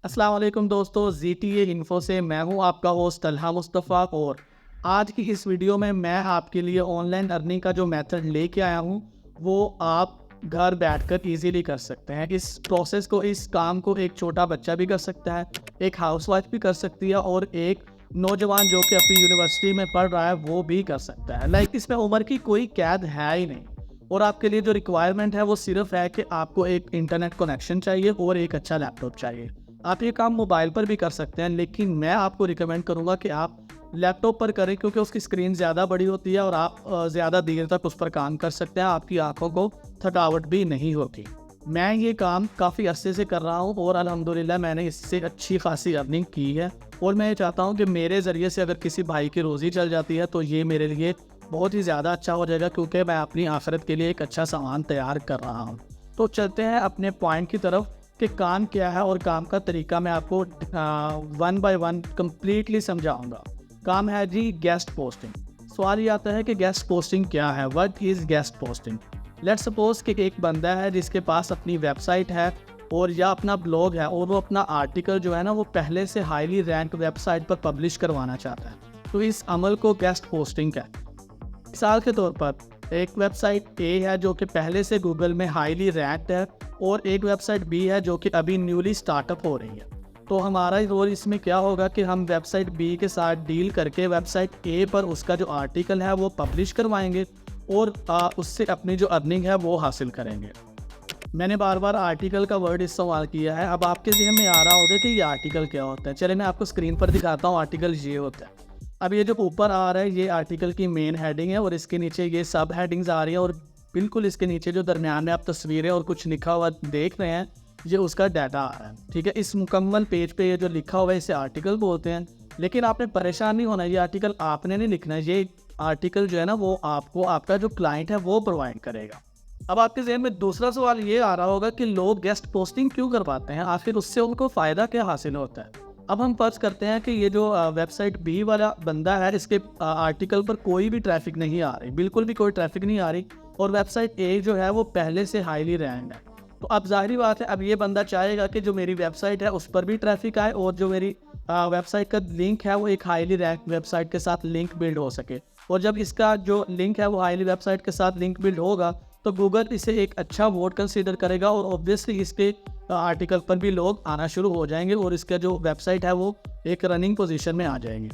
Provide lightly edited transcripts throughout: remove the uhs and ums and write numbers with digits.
अस्सलाम वालेकुम दोस्तों, ZTA इन्फो से मैं हूं आपका होस्ट तलहा मुस्तफ़ा। और आज की इस वीडियो में मैं आपके लिए ऑनलाइन अर्निंग का जो मेथड लेके आया हूं वो आप घर बैठकर इजीली कर सकते हैं। इस प्रोसेस को, इस काम को एक छोटा बच्चा भी कर सकता है, एक हाउसवाइफ भी कर सकती है और एक नौजवान जो कि अपनी यूनिवर्सिटी में पढ़ रहा है वो भी कर सकता है। इसमें उम्र की कोई कैद है ही नहीं। और आपके लिए जो रिक्वायरमेंट है वो सिर्फ है कि आपको एक इंटरनेट कनेक्शन चाहिए और एक अच्छा लैपटॉप चाहिए। आप ये काम मोबाइल पर भी कर सकते हैं, लेकिन मैं आपको रिकमेंड करूंगा कि आप लैपटॉप पर करें, क्योंकि उसकी स्क्रीन ज़्यादा बड़ी होती है और आप ज़्यादा देर तक उस पर काम कर सकते हैं। आपकी आंखों को थकावट भी नहीं होती। मैं ये काम काफ़ी अरसे से कर रहा हूँ और अल्हम्दुलिल्लाह मैंने इससे अच्छी खासी अर्निंग की है। और मैं ये चाहता हूँ कि मेरे ज़रिए से अगर किसी भाई की रोज़ी चल जाती है तो ये मेरे लिए बहुत ही ज़्यादा अच्छा हो जाएगा, क्योंकि मैं अपनी आखिरत के लिए एक अच्छा सामान तैयार कर रहा हूँ। तो चलते हैं अपने पॉइंट की तरफ कि काम क्या है और काम का तरीका मैं आपको वन बाय वन कम्प्लीटली समझाऊंगा। काम है जी गेस्ट पोस्टिंग। सवाल ये आता है कि गेस्ट पोस्टिंग क्या है, what is guest posting. Let's suppose कि एक बंदा है जिसके पास अपनी वेबसाइट है और या अपना ब्लॉग है और वो अपना आर्टिकल जो है ना वो पहले से हाईली रैंक वेबसाइट पर पब्लिश करवाना चाहता है। तो इस अमल को गेस्ट पोस्टिंग कहते हैं। मिसाल के तौर पर एक वेबसाइट ए है जो कि पहले से गूगल में हाईली रैंक्ड है और एक वेबसाइट बी है जो कि अभी न्यूली स्टार्टअप हो रही है। तो हमारा रोल इसमें क्या होगा कि हम वेबसाइट बी के साथ डील करके वेबसाइट ए पर उसका जो आर्टिकल है वो पब्लिश करवाएंगे और उससे अपनी जो अर्निंग है वो हासिल करेंगे। मैंने बार बार आर्टिकल का वर्ड इस्तेमाल किया है। अब आपके ज़हन में आ रहा होगा कि ये आर्टिकल क्या होता है। चलिए मैं आपको स्क्रीन पर दिखाता हूँ। आर्टिकल ये होता है। अब ये जो ऊपर आ रहा है ये आर्टिकल की मेन हेडिंग है और इसके नीचे ये सब हेडिंग्स आ रही हैं और बिल्कुल इसके नीचे जो दरमियान में आप तस्वीरें और कुछ लिखा हुआ देख रहे हैं ये उसका डाटा आ रहा है। ठीक है, इस मुकम्मल पेज पे ये जो लिखा हुआ है इसे आर्टिकल बोलते हैं। लेकिन आपने परेशान नहीं होना, ये आर्टिकल आपने नहीं लिखना है। ये आर्टिकल जो है ना वो आपको आपका जो क्लाइंट है वो प्रोवाइड करेगा। अब आपके जहन में दूसरा सवाल ये आ रहा होगा कि लोग गेस्ट पोस्टिंग क्यों करवाते हैं, आखिर उससे उनको फ़ायदा क्या हासिल होता है। अब हम फर्ज करते हैं कि ये जो वेबसाइट बी वाला बंदा है इसके आर्टिकल पर कोई भी ट्रैफिक नहीं आ रही, बिल्कुल भी कोई ट्रैफिक नहीं आ रही और वेबसाइट ए जो है वो पहले से हाईली रैंक्ड है। तो अब जाहिर बात है अब ये बंदा चाहेगा कि जो मेरी वेबसाइट है उस पर भी ट्रैफिक आए और जो मेरी वेबसाइट का लिंक है वो एक हाईली रैंक वेबसाइट के साथ लिंक बिल्ड हो सके। और जब इसका जो लिंक है वो हाईली वेबसाइट के साथ लिंक बिल्ड होगा तो गूगल इसे एक अच्छा वोट कंसीडर करेगा और ऑब्वियसली इसके आर्टिकल पर भी लोग आना शुरू हो जाएंगे और इसका जो वेबसाइट है वो एक रनिंग पोजीशन में आ जाएगी।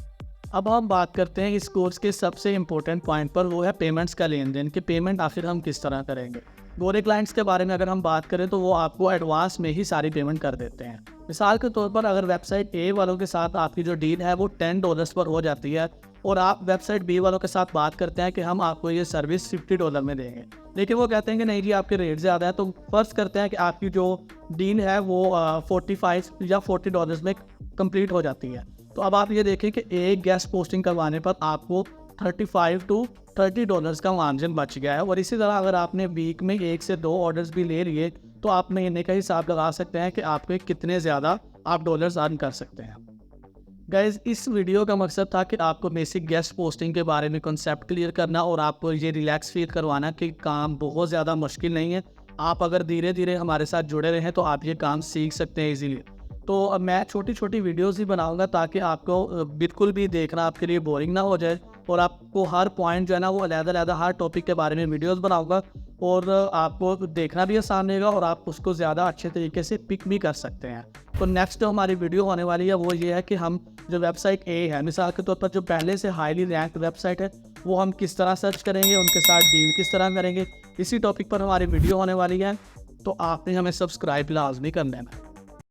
अब हम बात करते हैं इस कोर्स के सबसे इम्पोर्टेंट पॉइंट पर, वो है पेमेंट्स का लेन देन, कि पेमेंट आखिर हम किस तरह करेंगे। गोरे क्लाइंट्स के बारे में अगर हम बात करें तो वो आपको एडवांस में ही सारी पेमेंट कर देते हैं। मिसाल के तौर पर अगर वेबसाइट ए वालों के साथ आपकी जो डील है वो $10 पर हो जाती है और आप वेबसाइट बी वालों के साथ बात करते हैं कि हम आपको ये सर्विस $50 में देंगे, लेकिन वो कहते हैं कि नहीं जी आपके रेट ज़्यादा है, तो फर्ज करते हैं कि आपकी जो डील है वो 45 या $40 में कंप्लीट हो जाती है। तो अब आप ये देखें कि एक गेस्ट पोस्टिंग करवाने पर आपको $35 to $30 का मार्जिन बच गया है। और इसी तरह अगर आपने वीक में 1 से 2 ऑर्डर्स भी ले लिए तो आप महीने का हिसाब लगा सकते हैं कि आपके कितने ज़्यादा आप डॉलर्स अर्न कर सकते हैं। गाइज, इस वीडियो का मकसद था कि आपको बेसिक गेस्ट पोस्टिंग के बारे में कॉन्सेप्ट क्लियर करना और आपको ये रिलैक्स फील करवाना कि काम बहुत ज़्यादा मुश्किल नहीं है। आप अगर धीरे धीरे हमारे साथ जुड़े रहें तो आप ये काम सीख सकते हैं इजीली। तो अब मैं छोटी छोटी वीडियोस ही बनाऊंगा ताकि आपको बिल्कुल भी देखना आपके लिए बोरिंग ना हो जाए और आपको हर पॉइंट जो है ना वो अलग-अलग हर टॉपिक के बारे में वीडियोस बनाऊंगा और आपको देखना भी आसान रहेगा और आप उसको ज़्यादा अच्छे तरीके से पिक भी कर सकते हैं। तो नेक्स्ट जो हमारी वीडियो होने वाली है वो ये है कि हम जो वेबसाइट ए है, मिसाल के तौर पर जो पहले से हाईली रैंक वेबसाइट है, वो हम किस तरह सर्च करेंगे, उनके साथ डील किस तरह करेंगे। इसी टॉपिक पर हमारी वीडियो होने वाली है, तो आपने हमें सब्सक्राइब लाजमी कर लेना है।